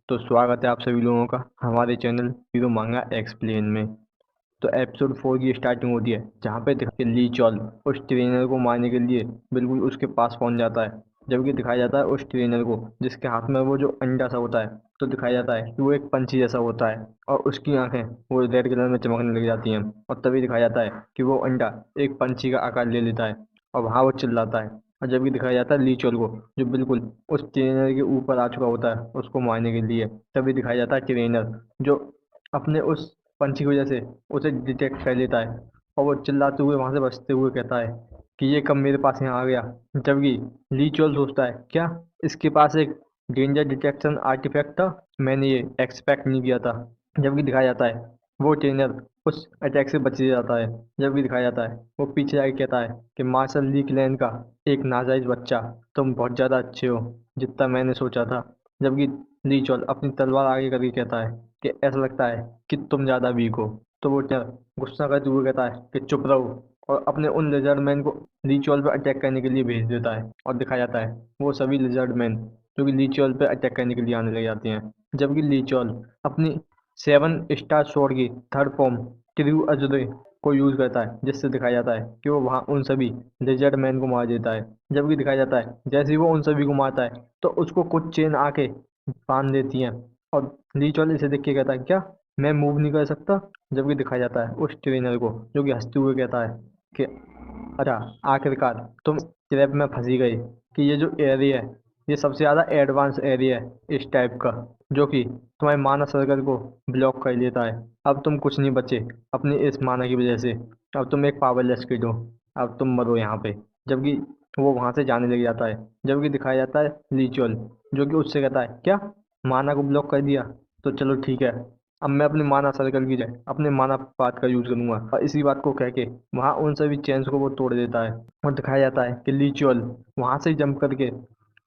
तो स्वागत है आप सभी लोगों का हमारे चैनल हीरो मांगा एक्सप्लेन में। तो एपिसोड 4 की स्टार्टिंग होती है जहाँ पे दिखा कि ली चॉल उस ट्रेनर को मारने के लिए बिल्कुल उसके पास पहुँच जाता है। जबकि दिखाया जाता है उस ट्रेनर को जिसके हाथ में वो जो अंडा सा होता है, तो दिखाया जाता है कि वो एक पंछी जैसा होता है और उसकी आंखें वो रेड कलर में चमकने लग जाती हैं। और तभी दिखाया जाता है कि वो अंडा एक पंछी का आकार ले लेता है और वहाँ वो चिल्लाता है। और जबकि दिखाया जाता है ली चोल को जो बिल्कुल उस ट्रेनर के ऊपर आ चुका होता है उसको मारने के लिए। तभी दिखाया जाता है ट्रेनर जो अपने उस पंछी की वजह से उसे डिटेक्ट कर लेता है और वो चिल्लाते हुए वहां से बचते हुए कहता है कि ये कब मेरे पास यहाँ आ गया। जबकि ली चोल सोचता है क्या इसके पास एक डेंजर डिटेक्शन आर्टिफैक्ट था, मैंने ये एक्सपेक्ट नहीं किया था। जबकि दिखाया जाता है वो ट्रेनर उस अटैक से बच जाता है। जबकि दिखाया जाता है वो पीछे आके कहता है कि मार्शल ली क्लैन का एक नाजायज बच्चा, तुम बहुत ज़्यादा अच्छे हो जितना मैंने सोचा था। जबकि ली चोल अपनी तलवार आगे करके कहता है कि ऐसा लगता है कि तुम ज़्यादा वीक हो। तो वो ट्रेनर गुस्सा करते हुए कहता है कि चुप रहो और अपने उन लिजर्ड मैन को ली चोल पर अटैक करने के लिए भेज देता है। और दिखाया जाता है वो सभी लिजर्ड मैन जो कि ली चोल पर अटैक करने के लिए आने लग जाते हैं। जबकि ली चोल अपनी 7 स्टार स्वॉर्ड की थर्ड फॉर्म क्रू अजुरे को यूज करता है, जिससे दिखाया जाता है कि वो वहाँ उन सभी लिजर्ड मैन को मार देता है। जबकि दिखाया जाता है जैसे ही वो उन सभी को मारता है तो उसको कुछ चेन आके बांध देती हैं। और ली चॉल इसे देख के कहता है क्या मैं मूव नहीं कर सकता। जबकि दिखाया जाता है उस ट्रेनर को जो कि हंसते हुए कहता है कि अच्छा, आखिरकार तुम ट्रैप में फंसी गई कि ये जो एरिया है ये सबसे ज़्यादा एडवांस एरिया है इस टाइप का, जो कि तुम्हारे माना सर्कल को ब्लॉक कर लेता है। अब तुम कुछ नहीं बचे अपनी इस माना की वजह से। अब तुम एक पावरलेस किड हो, अब तुम मरो यहाँ पे। जबकि वो वहाँ से जाने लग जाता है। जबकि दिखाया जाता है लिचुअल जो कि उससे कहता है क्या माना को ब्लॉक कर दिया, तो चलो ठीक है, अब मैं अपनी माना सर्कल की जगह अपने माना पाथ का यूज करूंगा। और इसी बात को कह के वहाँ उन सभी चेन्स को वो तोड़ देता है। और दिखाया जाता है कि लिचुअल वहाँ से जंप करके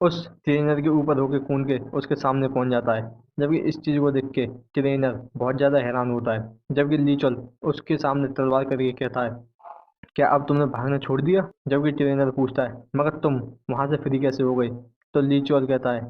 उस ट्रेनर के ऊपर होके कूद के उसके सामने पहुंच जाता है। जबकि इस चीज को देख के ट्रेनर बहुत ज्यादा हैरान होता है। जबकि लिचुअल उसके सामने तलवार करके कहता है क्या अब तुमने भागना छोड़ दिया। जबकि ट्रेनर पूछता है मगर तुम वहां से फ्री कैसे हो गई। तो लीचोल कहता है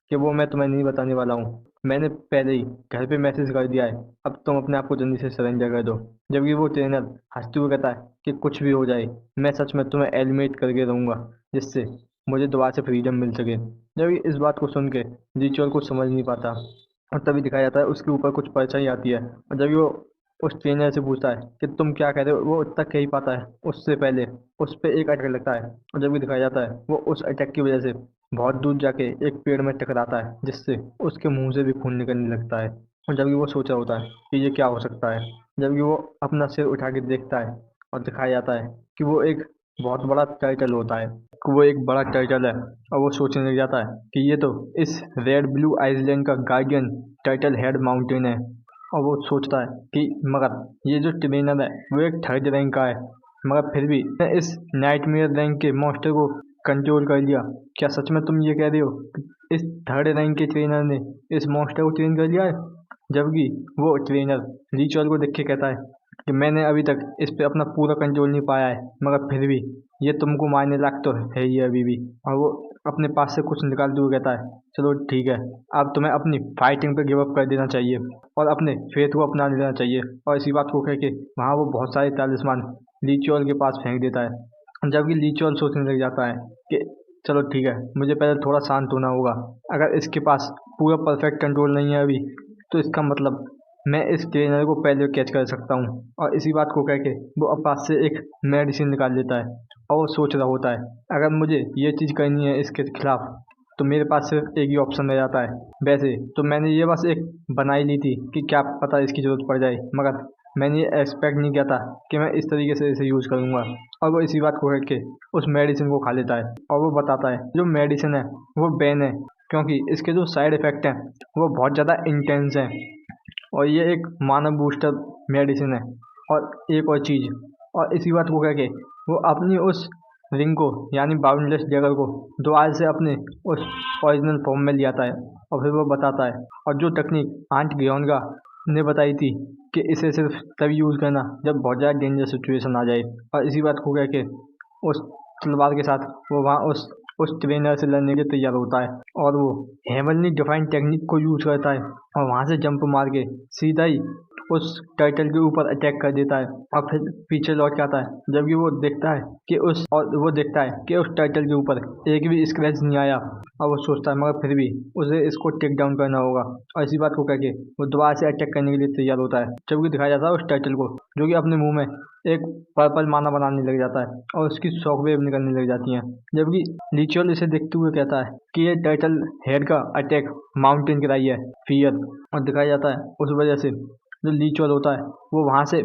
कि वो मैं तुम्हें नहीं बताने वाला हूँ, मैंने पहले ही घर पे मैसेज कर दिया है, अब तुम अपने आप को जल्दी से सरेंडर कर दो। जबकि वो ट्रेनर हंसते हुए कहता है कि कुछ भी हो जाए मैं सच में तुम्हें एलिमिनेट करके रहूंगा, जिससे मुझे दोबारा से फ्रीडम मिल सके। जबकि इस बात को सुन के लीचोल कुछ समझ नहीं पाता। और तभी दिखाया जाता है उसके ऊपर कुछ परछाई आती है। और जब वो उस ट्रेनर से पूछता है कि तुम क्या कह रहे हो, वो तक कह ही पाता है उससे पहले उस पे एक अटैक लगता है। और जब भी दिखाया जाता है वो उस अटैक की वजह से बहुत दूर जाके एक पेड़ में टकराता है, जिससे उसके मुंह से भी खून निकलने लगता है। और जबकि वो सोचा होता है कि ये क्या हो सकता है, जबकि वो अपना सिर उठा के देखता है और दिखाया जाता है कि वो एक बहुत बड़ा टाइटल होता है, कि वो एक बड़ा टाइटल है। और वो सोचने लग जाता है कि ये तो इस रेड ब्लू आइसलैंड का गार्डियन टाइटल हेड माउंटेन है। और वो सोचता है कि मगर ये जो ट्रेनर है वो एक थर्ड रैंक का है, मगर फिर भी मैं इस नाइटमेयर रैंक के मॉन्स्टर को कंट्रोल कर लिया। क्या सच में तुम ये कह रहे हो कि इस थर्ड रैंक के ट्रेनर ने इस मॉन्स्टर को ट्रेन कर लिया है। जबकि वो ट्रेनर रिचुअल को देख के कहता है कि मैंने अभी तक इस पे अपना पूरा कंट्रोल नहीं पाया है, मगर फिर भी ये तुमको मारने लायक तो है ही अभी भी। और वो अपने पास से कुछ निकालते हुए कहता है चलो ठीक है, अब तुम्हें अपनी फाइटिंग पे गिव अप कर देना चाहिए और अपने फेथ को अपना लेना चाहिए। और इसी बात को कह के वहाँ वो बहुत सारे तालिस्मान लीचोल के पास फेंक देता है। जबकि लीचोल सोचने लग जाता है कि चलो ठीक है, मुझे पहले थोड़ा शांत होना होगा। अगर इसके पास पूरा परफेक्ट कंट्रोल नहीं है अभी, तो इसका मतलब मैं इस ट्रेनर को पहले कैच कर सकता हूँ। और इसी बात को कह के वो अब पास से एक मेडिसिन निकाल लेता है। और वो सोच रहा होता है अगर मुझे ये चीज़ करनी है इसके खिलाफ, तो मेरे पास सिर्फ एक ही ऑप्शन रह जाता है। वैसे तो मैंने ये बस एक बनाई ली थी कि क्या पता इसकी ज़रूरत पड़ जाए, मगर मैंने ये एक्सपेक्ट नहीं किया था कि मैं इस तरीके से इसे यूज़ करूँगा। और वो इसी बात को कह के उस मेडिसिन को खा लेता है। और वो बताता है जो मेडिसिन है वो बैन है, क्योंकि इसके जो साइड इफ़ेक्ट हैं वो बहुत ज़्यादा इंटेंस हैं। और ये एक मानव बूस्टर मेडिसिन है। और एक और चीज़, और इसी बात को कह के वो अपनी उस रिंग को यानी बाउंडलेस जगह को दोबारा से अपने उस ओरिजिनल फॉर्म में ले आता है। और फिर वो बताता है और जो टेक्निक आंट ग्योनगा ने बताई थी कि इसे सिर्फ तभी यूज़ करना जब बहुत ज़्यादा डेंजर सिचुएशन आ जाए। और इसी बात को कह के उस तलवार के साथ वो वहाँ उस उस ट्रेनर से लड़ने के लिए तैयार होता है और वो हेवनली डिफाइन टेक्निक को यूज करता है और वहाँ से जंप मार के सीधा ही उस टाइटल के ऊपर अटैक कर देता है और फिर पीछे लौट के आता है। जबकि वो देखता है कि उस टाइटल के ऊपर एक भी स्क्रैच नहीं आया और वो सोचता है मगर फिर भी उसे इसको टेक डाउन करना होगा और इसी बात को कह के वो दोबारा से अटैक करने के लिए तैयार होता है। जबकि दिखाया जाता है उस टाइटल को जो कि अपने मुंह में एक पर्पल माना बनाने लग जाता है और उसकी शॉक वेव निकलने लग जाती हैं। जबकि लिचुअल इसे देखते हुए कहता है कि ये टाइटल हेड का अटैक माउंटेन गिराई है फियर, और दिखाया जाता है उस वजह से जो लिचुअल होता है वो वहाँ से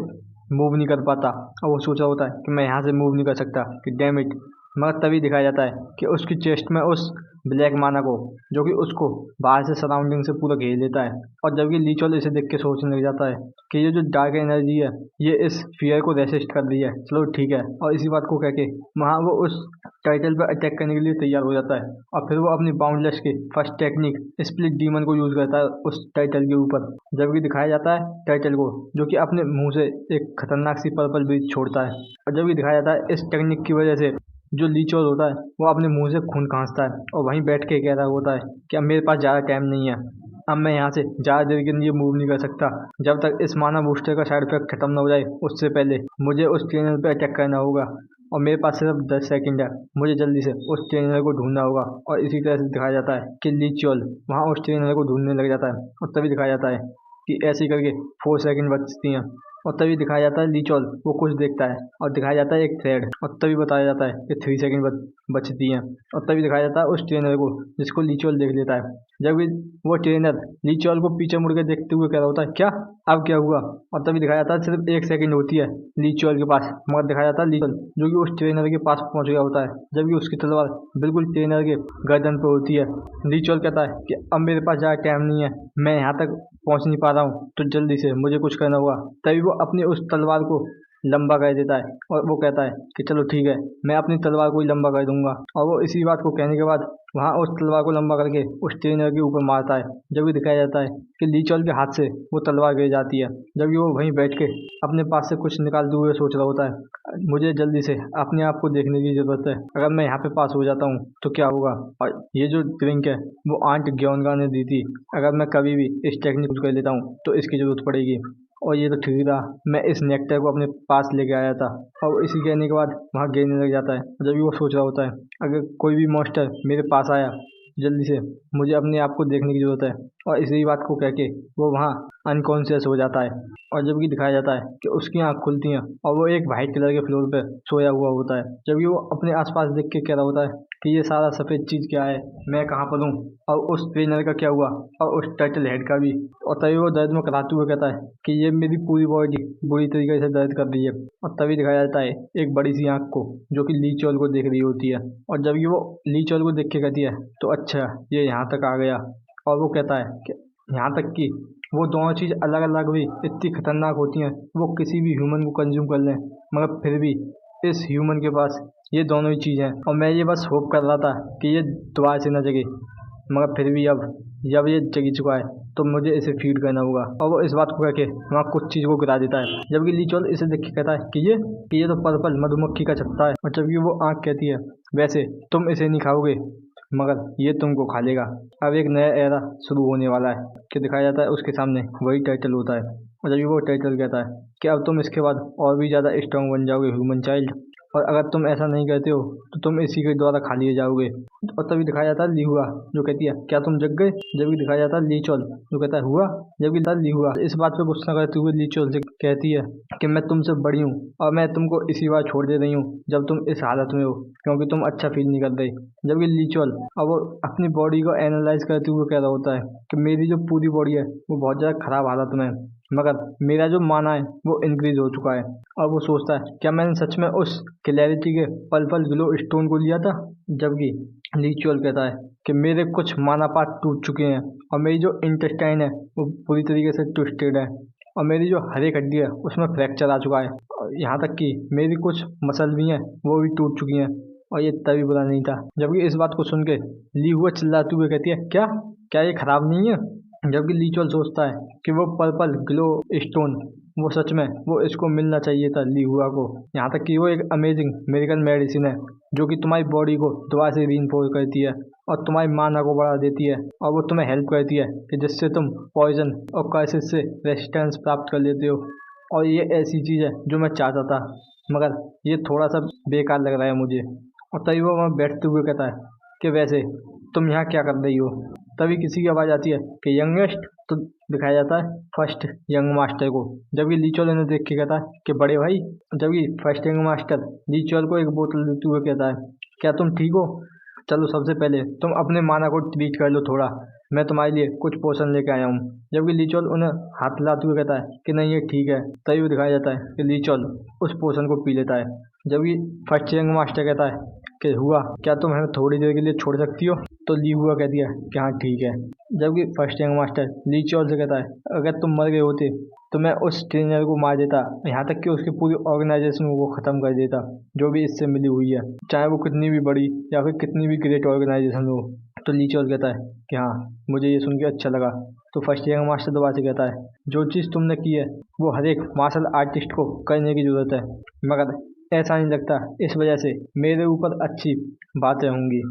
मूव नहीं कर पाता और वो सोचा होता है कि मैं यहाँ से मूव नहीं कर सकता कि डैम इट। मगर तभी दिखाया जाता है कि उसकी चेस्ट में उस ब्लैक माना को जो कि उसको बाहर से सराउंडिंग से पूरा घेर लेता है। और जबकि लिचुअल इसे देख के सोचने लग जाता है कि ये जो डार्क एनर्जी है ये इस फियर को रेसिस्ट कर रही है, चलो ठीक है। और इसी बात को कह के वहाँ वो उस टाइटल पर अटैक करने के लिए तैयार हो जाता है और फिर वो अपनी बाउंडलेस की फर्स्ट टेक्निक स्प्लिट डीमन को यूज करता है उस टाइटल के ऊपर। जबकि दिखाया जाता है टाइटल को जो कि अपने मुंह से एक खतरनाक सी पर्पल ब्रीथ छोड़ता है और जबकि दिखाया जाता है इस टेक्निक की वजह से जो लीचोल होता है वो अपने मुंह से खून खांसता है और वहीं बैठ के कह रहा होता है कि अब मेरे पास ज़्यादा टाइम नहीं है, अब मैं यहाँ से ज़्यादा देर के लिए मूव नहीं कर सकता। जब तक इस माना बूस्टर का साइड इफेक्ट खत्म ना हो जाए उससे पहले मुझे उस ट्रेनर पे अटैक करना होगा और मेरे पास सिर्फ 10 सेकंड है, मुझे जल्दी से उस ट्रेनर को ढूंढना होगा। और इसी तरह से दिखाया जाता है कि लीचोल वहाँ उस ट्रेनर को ढूंढने लग जाता है और तभी दिखाया जाता है कि ऐसे करके 4 सेकंड बचती हैं और तभी दिखाया जाता है लीचोल वो कुछ देखता है और दिखाया जाता है एक थ्रेड और तभी बताया जाता है कि 3 सेकंड बचती हैं और तभी दिखाया जाता है उस ट्रेनर को जिसको लीचोल देख लेता है। जब वो ट्रेनर लीचोल को पीछे मुड़ के देखते हुए कह रहा होता है क्या अब क्या हुआ, और तभी दिखाया जाता है सिर्फ 1 सेकंड होती है लीचोल के पास। मगर दिखाया जाता है लीचोल जो कि उस ट्रेनर के पास पहुंच गया होता है जबकि उसकी तलवार बिल्कुल ट्रेनर के गर्दन पर होती है। लीचोल कहता है कि अब मेरे पास ज़्यादा टाइम नहीं है, मैं यहाँ तक पहुँच नहीं पा रहा हूँ तो जल्दी से मुझे कुछ करना होगा। तभी वो अपनी उस तलवार को लंबा कर देता है और वो कहता है कि चलो ठीक है मैं अपनी तलवार को ही लंबा कर दूंगा। और वो इसी बात को कहने के बाद वहाँ उस तलवार को लंबा करके उस ट्रेनर के ऊपर मारता है। जब भी दिखाया जाता है कि लीचोल के हाथ से वो तलवार गिर जाती है जबकि वो वहीं बैठ के अपने पास से कुछ निकालते हुए सोच रहा होता है मुझे जल्दी से अपने आप को देखने की ज़रूरत है, अगर मैं यहाँ पे पास हो जाता हूँ तो क्या होगा। और ये जो ड्रिंक है वो आंट ग्योनगा ने दी थी, अगर मैं कभी भी इस टेक्निक यूज कर लेता हूँ तो इसकी ज़रूरत पड़ेगी। और ये तो ठीक रहा, मैं इस नेक्टर को अपने पास लेके आया था। और इसी कहने के बाद वहाँ गिरने लग जाता है जब भी वो सोच रहा होता है अगर कोई भी मॉन्स्टर मेरे पास आया जल्दी से मुझे अपने आप को देखने की ज़रूरत है। और इसी बात को कह के वो वहाँ अनकॉन्शियस हो जाता है और जबकि दिखाया जाता है कि उसकी आँख खुलती हैं और वो एक वाइट कलर के फ्लोर पे सोया हुआ होता है जबकि वो अपने आसपास देख के कह रहा होता है कि ये सारा सफ़ेद चीज़ क्या है, मैं कहाँ पर हूँ, और उस ट्रेनर का क्या हुआ और उस टाइटल हेड का भी। और तभी वो दर्द में कराते हुए कहता है कि ये मेरी पूरी बॉडी बुरी तरीके से दर्द कर रही है। और तभी दिखाया जाता है एक बड़ी सी आँख को जो कि लीचोल को देख रही होती है और जब ये वो लीचोल को देख के कहती है तो अच्छा ये यहाँ तक आ गया। और वो कहता है कि यहाँ तक कि वो दोनों चीज़ अलग अलग भी इतनी खतरनाक होती हैं वो किसी भी ह्यूमन को कंज्यूम कर लें, मगर फिर भी इस ह्यूमन के पास ये दोनों ही चीज़ हैं। और मैं ये बस होप कर रहा था कि ये दोबारा से न जगे, मगर फिर भी अब जब ये जग चुका है तो मुझे इसे फीड करना होगा। और वो इस बात को कह के वहाँ कुछ चीज़ को गिरा देता है जबकि लीचोल इसे देख के कहता है कि ये तो पर्पल मधुमक्खी का छत्ता है। और जबकि वो आँख कहती है वैसे तुम इसे नहीं खाओगे मगर ये तुमको खा लेगा। अब एक नया एरा शुरू होने वाला है कि दिखाया जाता है उसके सामने वही टाइटल होता है और जब वो टाइटल कहता है कि अब तुम इसके बाद और भी ज़्यादा स्ट्रॉन्ग बन जाओगे ह्यूमन चाइल्ड, और अगर तुम ऐसा नहीं करते हो तो तुम इसी के द्वारा खा लिए जाओगे। और तभी दिखाया जाता है लीहुआ जो कहती है क्या तुम जग गए, जबकि दिखाया जाता है लीचोल जो कहता है हुआ, जबकि लीहुआ इस बात पे गुस्सा करते हुए लीचोल से कहती है कि मैं तुमसे बड़ी हूँ और मैं तुमको इसी बार छोड़ दे रही हूँ जब तुम इस हालत में हो क्योंकि तुम अच्छा फील नहीं कर रहे। जबकि लीचोल अब वो अपनी बॉडी को एनालाइज करते हुए कह रहा होता है कि मेरी जो पूरी बॉडी है वो बहुत ज़्यादा खराब हालत में है, मगर मेरा जो माना है वो इंक्रीज हो चुका है। और वो सोचता है क्या मैंने सच में उस क्लैरिटी के पर्पल ग्लो स्टोन को लिया था। जबकि लीचुअल कहता है कि मेरे कुछ माना पार्ट टूट चुके हैं और मेरी जो इंटेस्टाइन है वो पूरी तरीके से ट्विस्टेड है और मेरी जो हर एक हड्डी है उसमें फ्रैक्चर आ चुका है, और यहाँ तक कि मेरी कुछ मसल भी हैं वो भी टूट चुकी हैं और ये तभी बुरा नहीं था। जबकि इस बात को सुन के ली हुआ चिल्लाते हुए कहती है क्या क्या ये खराब नहीं है। जबकि लीचोल सोचता है कि वो पर्पल ग्लो स्टोन वो सच में वो इसको मिलना चाहिए था ली हुआ को। यहाँ तक कि वो एक अमेजिंग मेडिकल मेडिसिन है जो कि तुम्हारी बॉडी को दोबारा से रीइंफोर्स करती है और तुम्हारी माना को बढ़ा देती है, और वो तुम्हें हेल्प करती है कि जिससे तुम पॉइजन और कर्सेस से रेजिस्टेंस प्राप्त कर लेते हो। और ये ऐसी चीज़ है जो मैं चाहता था, मगर ये थोड़ा सा बेकार लग रहा है मुझे। और तभी वो वहाँ बैठते हुए कहता है कि वैसे तुम यहाँ क्या कर रही हो। तभी किसी की आवाज़ आती है कि यंगेस्ट, तो दिखाया जाता है फर्स्ट यंग मास्टर को, जबकि लीचोल इन्हें देख के कहता है कि बड़े भाई। जबकि फर्स्ट यंग मास्टर लीचोल को एक बोतल देते हुए कहता है, क्या तुम ठीक हो? चलो सबसे पहले तुम अपने माना को ट्रीट कर लो थोड़ा, मैं तुम्हारे लिए कुछ पोषण लेके आया हूँ। जबकि लीचोल उन्हें हाथ हिलाते हुए कहता है कि नहीं ये ठीक है। तभी वो दिखाया जाता है कि लीचोल उस पोषण को पी लेता है। जबकि फर्स्ट यंग मास्टर कहता है कि हुआ, क्या तुम हमें थोड़ी देर के लिए छोड़ सकती हो? तो ली हुआ कहती है कि हाँ ठीक है। जबकि फर्स्ट यंग मास्टर लीचोल से कहता है, अगर तुम मर गए होते तो मैं उस ट्रेनर को मार देता, यहाँ तक कि उसकी पूरी ऑर्गेनाइजेशन को ख़त्म कर देता जो भी इससे मिली हुई है, चाहे वो कितनी भी बड़ी या फिर कितनी भी ग्रेट ऑर्गेनाइजेशन हो। तो लीचोल कहता है कि हाँ मुझे ये सुन के अच्छा लगा। तो फर्स्ट यंग मास्टर दोबारा से कहता है, जो चीज़ तुमने की है वो हर एक मार्शल आर्टिस्ट को करने की ज़रूरत है, मगर ऐसा नहीं लगता इस वजह से मेरे ऊपर अच्छी बातें होंगी।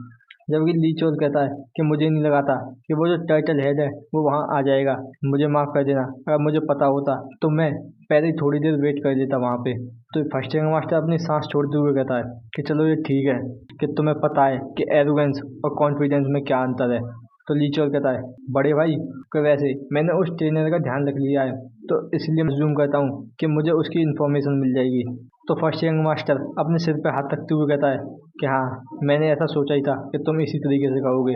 जबकि लीचोल कहता है कि मुझे नहीं लगा था कि वो जो टर्टल हेड है वो वहाँ आ जाएगा, मुझे माफ़ कर देना, अगर मुझे पता होता तो मैं पहले ही थोड़ी देर वेट कर देता वहाँ पे। तो फर्स्ट यंग मास्टर अपनी सांस छोड़ते हुए कहता है कि चलो ये ठीक है कि तुम्हें पता है कि एरोगेंस और कॉन्फिडेंस में क्या अंतर है। तो लीचोल कहता है, बड़े भाई कि वैसे मैंने उस ट्रेनर का ध्यान रख लिया है, तो इसलिए मैं जूम करता हूँ कि मुझे उसकी इन्फॉर्मेशन मिल जाएगी। तो फर्स्ट यंग मास्टर अपने सिर पर हाथ रखते हुए कहता है कि हाँ मैंने ऐसा सोचा ही था कि तुम इसी तरीके से कहोगे।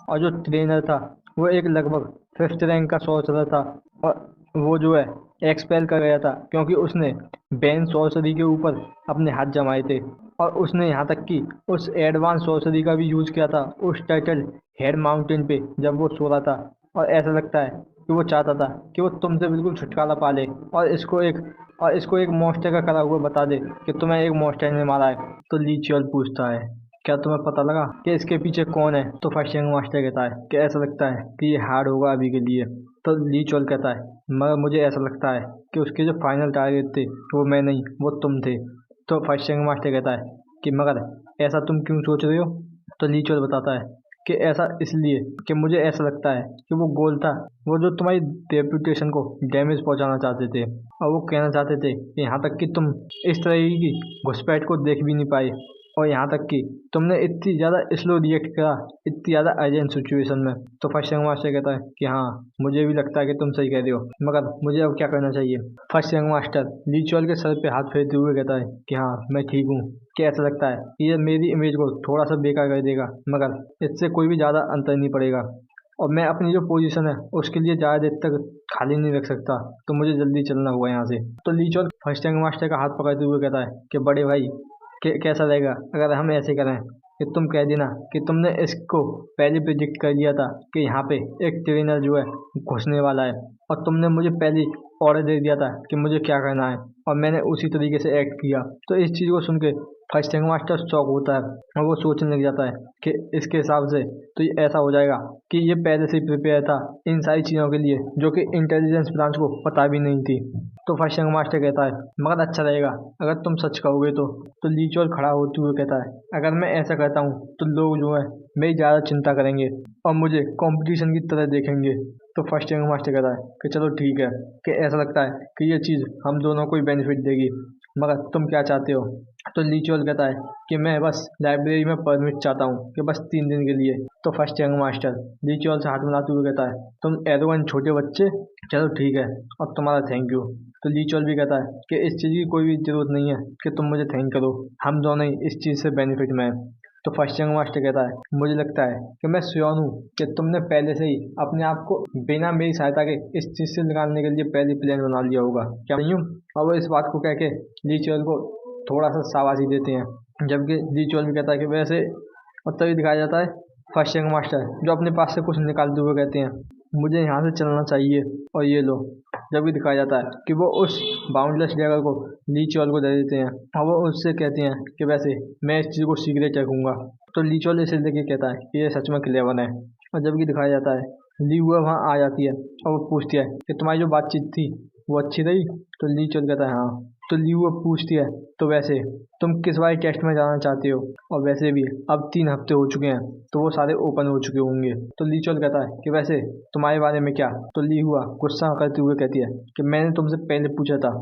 और जो ट्रेनर था वो एक लगभग 5th रैंक का सॉर्सरर था, और वो जो है एक्सपेल कर गया था क्योंकि उसने बैन सॉर्सरी के ऊपर अपने हाथ जमाए थे। और उसने यहाँ तक कि उस एडवांस सॉर्सरी का भी यूज़ किया था उस टर्टल हेड माउंटेन पे जब वो सो रहा था। और ऐसा लगता है कि वो चाहता था कि वो तुमसे बिल्कुल छुटकारा पा ले और इसको एक मॉन्स्टर का करा हुआ बता दे कि तुम्हें एक मॉन्स्टर ने मारा है। तो ली चियोल पूछता है, क्या तुम्हें पता लगा कि इसके पीछे कौन है? तो फर्स्ट यंग मास्टर कहता है कि ऐसा लगता है कि ये हार्ड होगा अभी के लिए। तो ली चियोल कहता है, मगर मुझे ऐसा लगता है कि उसके जो फाइनल टारगेट थे वो मैं नहीं, वो तुम थे। तो फर्स्ट यंग मास्टर कहता है कि मगर ऐसा तुम क्यों सोच रहे हो? तो ली चियोल बताता है कि ऐसा इसलिए कि मुझे ऐसा लगता है कि वो गोल था, वो जो तुम्हारी रेपुटेशन को डैमेज पहुंचाना चाहते थे, और वो कहना चाहते थे कि यहाँ तक कि तुम इस तरह की घुसपैठ को देख भी नहीं पाए, और यहाँ तक कि तुमने इतनी ज़्यादा स्लो रिएक्ट करा इतनी ज़्यादा अर्जेंट सिचुएशन में। तो फर्स्ट यंग मास्टर कहता है कि हाँ मुझे भी लगता है कि तुम सही कह रहे हो, मगर मुझे अब क्या करना चाहिए? फर्स्ट यंग मास्टर लीचोल के सर पे हाथ फेरते हुए कहता है कि हाँ मैं ठीक हूँ, कि ऐसा लगता है कि ये मेरी इमेज को थोड़ा सा बेकार कर देगा, मगर इससे कोई भी ज़्यादा अंतर नहीं पड़ेगा, और मैं अपनी जो पोजीशन है उसके लिए ज़्यादा देर तक खाली नहीं रख सकता, तो मुझे जल्दी चलना होगा यहाँ से। तो लीचोल फर्स्ट यंग मास्टर का हाथ पकड़ते हुए कहता है कि बड़े भाई कैसा रहेगा अगर हम ऐसे करें कि तुम कह देना कि तुमने इसको पहले प्रिडिक्ट कर लिया था कि यहाँ पे एक ट्रेनर जो है घुसने वाला है, और तुमने मुझे पहले ऑर्डर दे दिया था कि मुझे क्या करना है, और मैंने उसी तरीके से एक्ट किया। तो इस चीज़ को सुन के फर्स्ट यंग मास्टर शॉक होता है, और वो सोचने लग जाता है कि इसके हिसाब से तो ये ऐसा हो जाएगा कि ये पहले से ही प्रिपेयर था इन सारी चीज़ों के लिए जो कि इंटेलिजेंस ब्रांच को पता भी नहीं थी। तो फर्स्ट यंग मास्टर कहता है, मगर अच्छा रहेगा अगर तुम सच कहोगे तो लीचोल खड़ा होते हुए कहता है, अगर मैं ऐसा करता हूँ तो लोग जो है मेरी ज़्यादा चिंता करेंगे और मुझे कंपटीशन की तरह देखेंगे। तो फर्स्ट यंग मास्टर कहता है कि चलो ठीक है, कि ऐसा लगता है कि ये चीज़ हम दोनों को ही बेनिफिट देगी, मगर तुम क्या चाहते हो? तो लीचोल कहता है कि मैं बस लाइब्रेरी में परमिट चाहता हूँ कि बस 3 दिन के लिए। तो फर्स्ट यंग मास्टर लीचोल से हाथ मिलाते हुए कहता है, तुम एरोगन छोटे बच्चे, चलो ठीक है और तुम्हारा थैंक यू। तो लीचोल भी कहता है कि इस चीज़ की कोई भी ज़रूरत नहीं है कि तुम मुझे थैंक करो, हम दोनों ही इस चीज़ से बेनिफिट में हैं। तो फर्स्ट यंग मास्टर कहता है, मुझे लगता है कि मैं श्योर हूँ कि तुमने पहले से ही अपने आप को बिना मेरी सहायता के इस चीज़ से निकालने के लिए पहले प्लान बना लिया होगा, क्या नहीं हूँ? और वो इस बात को कह के लीचोल को थोड़ा सा शाबाशी देते हैं, जबकि लीचोल भी कहता है कि वैसे, और तभी दिखाया जाता है फर्स्ट यंग मास्टर जो अपने पास से कुछ निकालते हुए कहते हैं, मुझे यहाँ से चलना चाहिए और ये लो। जबकि दिखाया जाता है कि वो उस बाउंडलेस डैगर को लीचोल को दे देते हैं, और वो उससे कहते हैं कि वैसे मैं इस चीज़ को सीक्रेट रखूँगा। तो लीचोल इसे लेके कहता है कि ये सच में क्लेवर है। और जबकि दिखाया जाता है ली हुआ वहाँ आ जाती है और वो पूछती है कि तुम्हारी जो बातचीत थी वो अच्छी रही? तो ली चोल कहता है हाँ। तो ली वो पूछती है तो वैसे तुम किस वाले टेस्ट में जाना चाहते हो, और वैसे भी अब 3 हफ्ते हो चुके हैं तो वो सारे ओपन हो चुके होंगे। तो ली चोल कहता है कि वैसे तुम्हारे बारे में क्या? तो ली हुआ गुस्सा करते हुए कहती है कि मैंने तुमसे पहले पूछा था।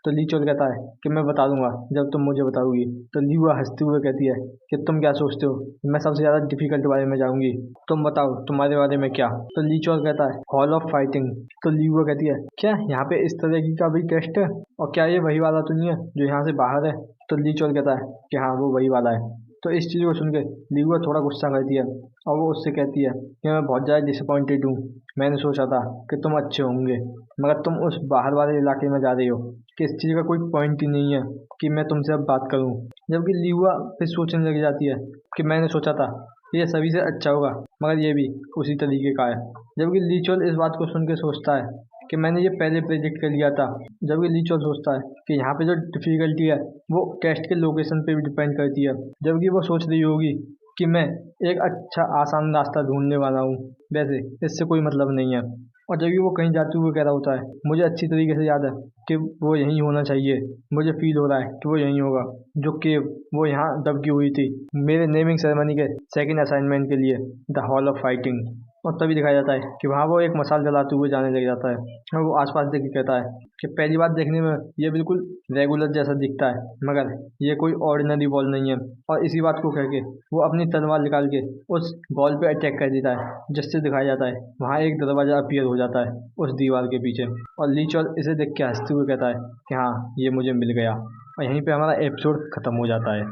तो ली चोल कहता है कि मैं बता दूंगा जब तुम मुझे बताओगी। तो ली हुआ हंसते हुए कहती है कि तुम क्या सोचते हो मैं सबसे ज़्यादा डिफिकल्ट बारे में जाऊंगी? तुम बताओ तुम्हारे बारे में क्या? तो ली चोल कहता है हॉल ऑफ फाइटिंग। तो ली हुआ कहती है क्या यहाँ पे इस तरह की का भी टेस्ट है, और क्या ये वही वाला तो नहीं है जो यहाँ से बाहर है? तो ली चोल कहता है कि हाँ वो वही वाला है। तो इस चीज़ को सुन के ली हुआ थोड़ा गुस्सा करती है और वो उससे कहती है कि मैं बहुत ज़्यादा डिसअपॉइंटेड हूँ। मैंने सोचा था कि तुम अच्छे होंगे, मगर तुम उस बाहर वाले इलाके में जा रही हो कि इस चीज़ का कोई पॉइंट ही नहीं है कि मैं तुमसे अब बात करूं। जबकि लीवा फिर सोचने लग जाती है कि मैंने सोचा था कि ये सभी से अच्छा होगा, मगर ये भी उसी तरीके का है। जबकि लीचोल इस बात को सुन के सोचता है कि मैंने ये पहले प्रेडिक्ट कर लिया था। जबकि लीचोल सोचता है कि यहाँ पे जो डिफ़िकल्टी है वो टेस्ट के लोकेशन पे भी डिपेंड करती है। जबकि वो सोच रही होगी कि मैं एक अच्छा आसान रास्ता ढूंढने वाला हूँ, वैसे इससे कोई मतलब नहीं है। और जब भी वो कहीं जाते हुए कह रहा होता है मुझे अच्छी तरीके से याद है कि वो यहीं होना चाहिए, मुझे फील हो रहा है कि वो यहीं होगा जो केव वो यहाँ दबकी हुई थी मेरे नेमिंग सेरेमनी के सेकंड असाइनमेंट के लिए, द हॉल ऑफ फाइटिंग। और तभी दिखाया जाता है कि वहाँ वो एक मसाल जलाते हुए जाने लग जाता है और वो आसपास देख के कहता है कि पहली बार देखने में ये बिल्कुल रेगुलर जैसा दिखता है, मगर ये कोई ऑर्डिनरी बॉल नहीं है। और इसी बात को कह के वो अपनी तलवार निकाल के उस बॉल पे अटैक कर देता है, जिससे दिखाया जाता है वहाँ एक दरवाजा अपीयर हो जाता है उस दीवार के पीछे। और लीचॉल इसे देख के हंसते हुए कहता है कि हाँ ये मुझे मिल गया। और यहीं पे हमारा एपिसोड खत्म हो जाता है।